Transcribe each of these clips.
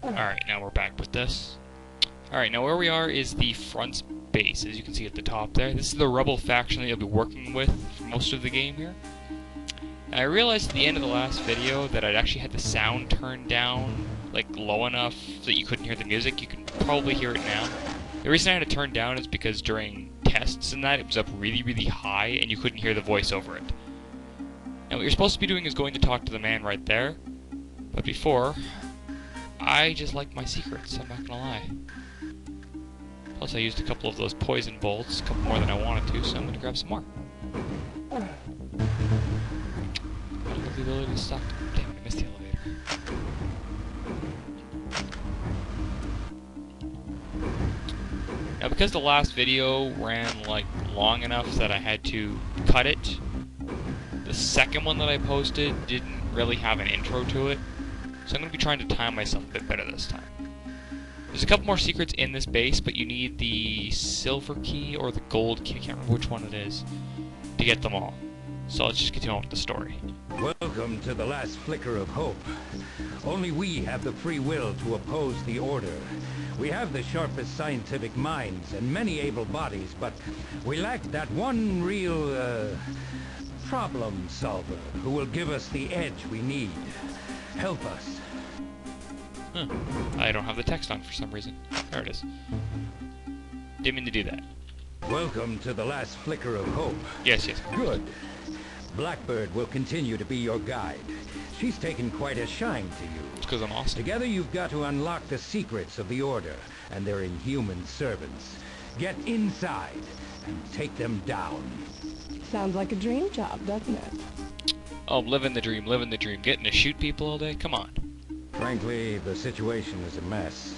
Alright, now we're back with this. Alright, now where we are is the front base, as you can see at the top there. This is the rebel faction that you'll be working with for most of the game here. And I realized at the end of the last video that I'd actually had the sound turned down, like, low enough that you couldn't hear the music. You can probably hear it now. The reason I had it turned down is because during tests and that, it was up really, really high, and you couldn't hear the voice over it. And what you're supposed to be doing is going to talk to the man right there. But before, I just like my secrets, I'm not gonna lie. Plus I used a couple of those poison bolts, a couple more than I wanted to, so I'm gonna grab some more. I have the ability to stop. Damn, I missed the elevator. Now because the last video ran like long enough that I had to cut it, the second one that I posted didn't really have an intro to it. So I'm going to be trying to time myself a bit better this time. There's a couple more secrets in this base, but you need the silver key or the gold key, I can't remember which one it is, to get them all. So let's just continue on with the story. Welcome to the last flicker of hope. Only we have the free will to oppose the order. We have the sharpest scientific minds and many able bodies, but we lack that one real, problem solver who will give us the edge we need. Help us. Huh. I don't have the text on for some reason. There it is. Didn't mean to do that. Welcome to the last flicker of hope. Yes, yes. Good. Blackbird will continue to be your guide. She's taken quite a shine to you. It's because I'm awesome. Together you've got to unlock the secrets of the Order and their inhuman servants. Get inside and take them down. Sounds like a dream job, doesn't it? Oh, living the dream, living the dream. Getting to shoot people all day? Come on. Frankly, the situation is a mess.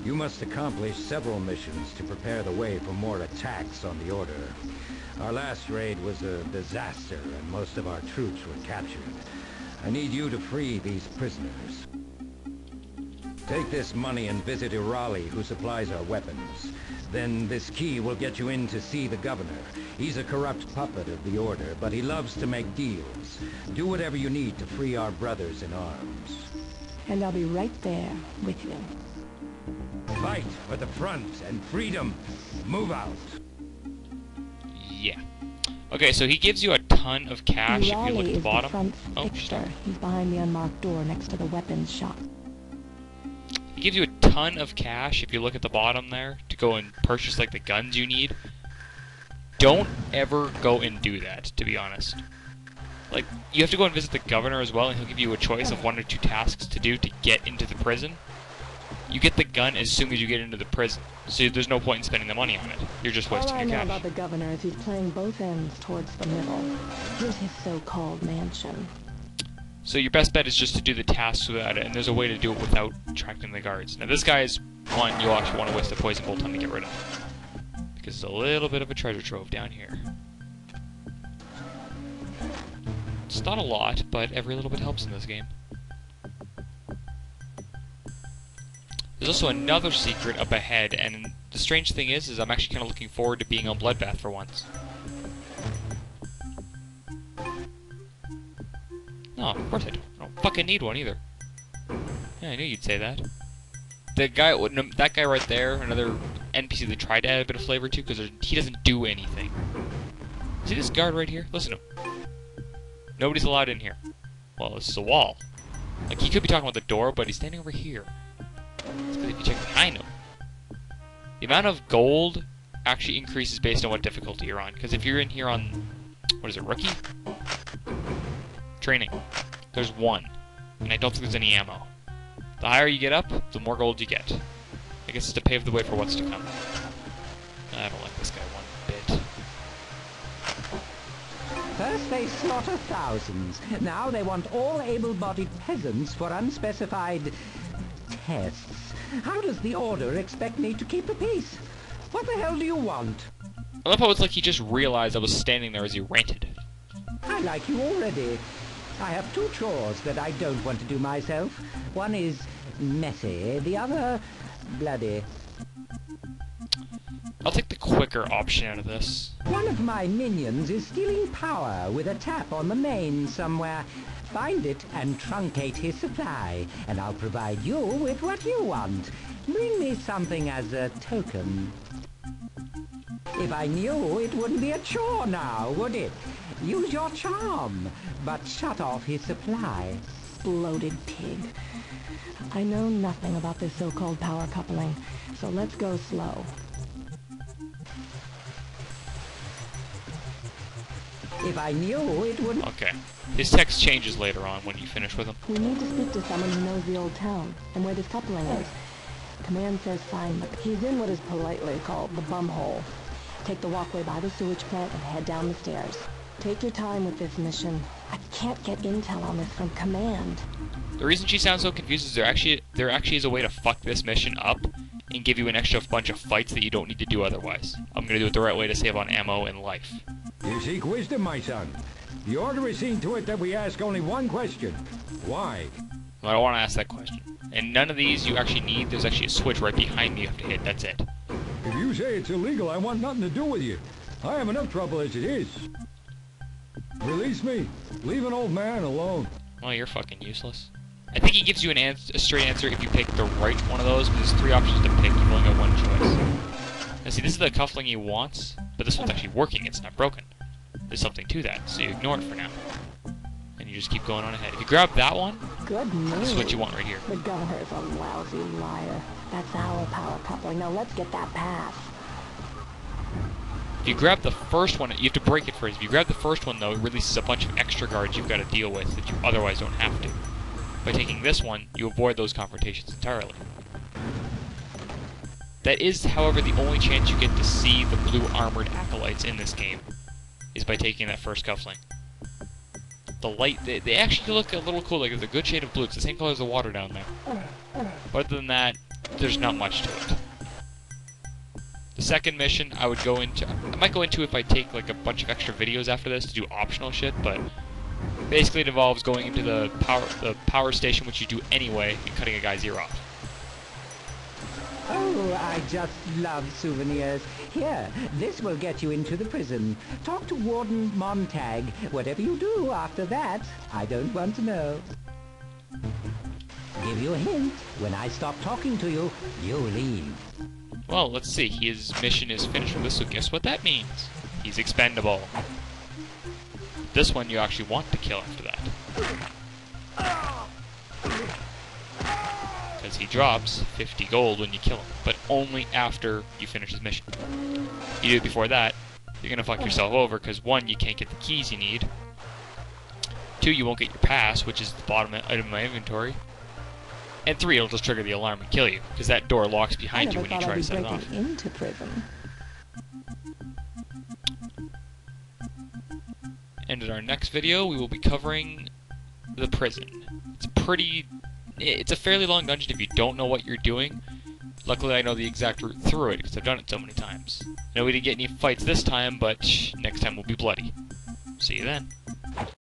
You must accomplish several missions to prepare the way for more attacks on the Order. Our last raid was a disaster, and most of our troops were captured. I need you to free these prisoners. Take this money and visit Irali, who supplies our weapons. Then this key will get you in to see the governor. He's a corrupt puppet of the Order, but he loves to make deals. Do whatever you need to free our brothers in arms. And I'll be right there with you. Fight for the front and freedom. Move out. Yeah. Okay, so he gives you a ton of cash if you look at the bottom. Front picture. He's behind the unmarked door next to the weapons shop. He gives you a ton of cash if you look at the bottom there to go and purchase like the guns you need. Don't ever go and do that, to be honest. Like, you have to go and visit the governor as well, and he'll give you a choice of 1 or 2 tasks to do to get into the prison. You get the gun as soon as you get into the prison, so there's no point in spending the money on it. You're just wasting your cash. All I know about the governor is he's playing both ends towards the middle. Here's his so-called mansion. So your best bet is just to do the tasks without it, and there's a way to do it without attracting the guards. Now this guy is one you'll actually want to waste a poison bolt on to get rid of, because there's a little bit of a treasure trove down here. It's not a lot, but every little bit helps in this game. There's also another secret up ahead, and the strange thing is I'm actually kind of looking forward to being on Bloodbath for once. No, of course I don't. I don't fucking need one either. Yeah, I knew you'd say that. The guy, that guy right there, another NPC they tried to add a bit of flavor to, because he doesn't do anything. See this guard right here? Listen to him. Nobody's allowed in here. Well, this is a wall. Like, he could be talking about the door, but he's standing over here. It's because if you check behind him, the amount of gold actually increases based on what difficulty you're on. Because if you're in here on, what is it, rookie? Training. There's 1. And I don't think there's any ammo. The higher you get up, the more gold you get. I guess it's to pave the way for what's to come. I don't like this guy one bit. First they slaughter thousands. Now they want all able-bodied peasants for unspecified tests. How does the Order expect me to keep the peace? What the hell do you want? I love how it's like he just realized I was standing there as he ranted. I like you already. I have 2 chores that I don't want to do myself. One is messy, the other bloody. I'll take the quicker option out of this. One of my minions is stealing power with a tap on the main somewhere. find it and truncate his supply, and I'll provide you with what you want. Bring me something as a token. If I knew, it wouldn't be a chore now, would it? Use your charm, but shut off his supply. Bloated pig. I know nothing about this so-called power coupling, so let's go slow. If I knew, it wouldn't... Okay. His text changes later on when you finish with him. We need to speak to someone who knows the old town and where this coupling is. Command says fine, but he's in what is politely called the bumhole. Take the walkway by the sewage plant and head down the stairs. Take your time with this mission. I can't get intel on this from Command. The reason she sounds so confused is there actually is a way to fuck this mission up and give you an extra bunch of fights that you don't need to do otherwise. I'm gonna do it the right way to save on ammo and life. You seek wisdom, my son. The Order has seen to it that we ask only one question. Why? I don't want to ask that question. And none of these you actually need. There's actually a switch right behind me you have to hit. That's it. If you say it's illegal, I want nothing to do with you. I have enough trouble as it is. Release me. Leave an old man alone. Well, you're fucking useless. I think he gives you a straight answer if you pick the right one of those, but there's 3 options to pick. You've only got one choice. Now see, this is the coupling he wants, but this one's actually working. It's not broken. There's something to that, so you ignore it for now. And you just keep going on ahead. If you grab that one, Good move. this is what you want right here. The governor is a lousy liar. That's our power coupling. Now let's get that pass. If you grab the first one, you have to break it first. If you grab the first one, though, it releases a bunch of extra guards you've got to deal with that you otherwise don't have to. By taking this one, you avoid those confrontations entirely. That is, however, the only chance you get to see the blue armored acolytes in this game, is by taking that first coupling. The light, they actually look a little cool, like it's a good shade of blue. It's the same color as the water down there. But other than that, there's not much to it. The second mission I might go into if I take like a bunch of extra videos after this to do optional shit, but basically it involves going into the power station, which you do anyway, and cutting a guy's ear off. Oh, I just love souvenirs. Here, this will get you into the prison. Talk to Warden Montag. Whatever you do after that, I don't want to know. Give you a hint. When I stop talking to you, you leave. Well, let's see. His mission is finished with this, so guess what that means? He's expendable. This one you actually want to kill after that. Because he drops 50 gold when you kill him, but only after you finish his mission. You do it before that, you're going to fuck yourself over, because 1, you can't get the keys you need. 2, you won't get your pass, which is the bottom item of my inventory. And 3, it'll just trigger the alarm and kill you, because that door locks behind you when you try to set it off. Into prison. And in our next video, we will be covering the prison. It's a fairly long dungeon if you don't know what you're doing. Luckily, I know the exact route through it, because I've done it so many times. I know we didn't get any fights this time, but next time will be bloody. See you then.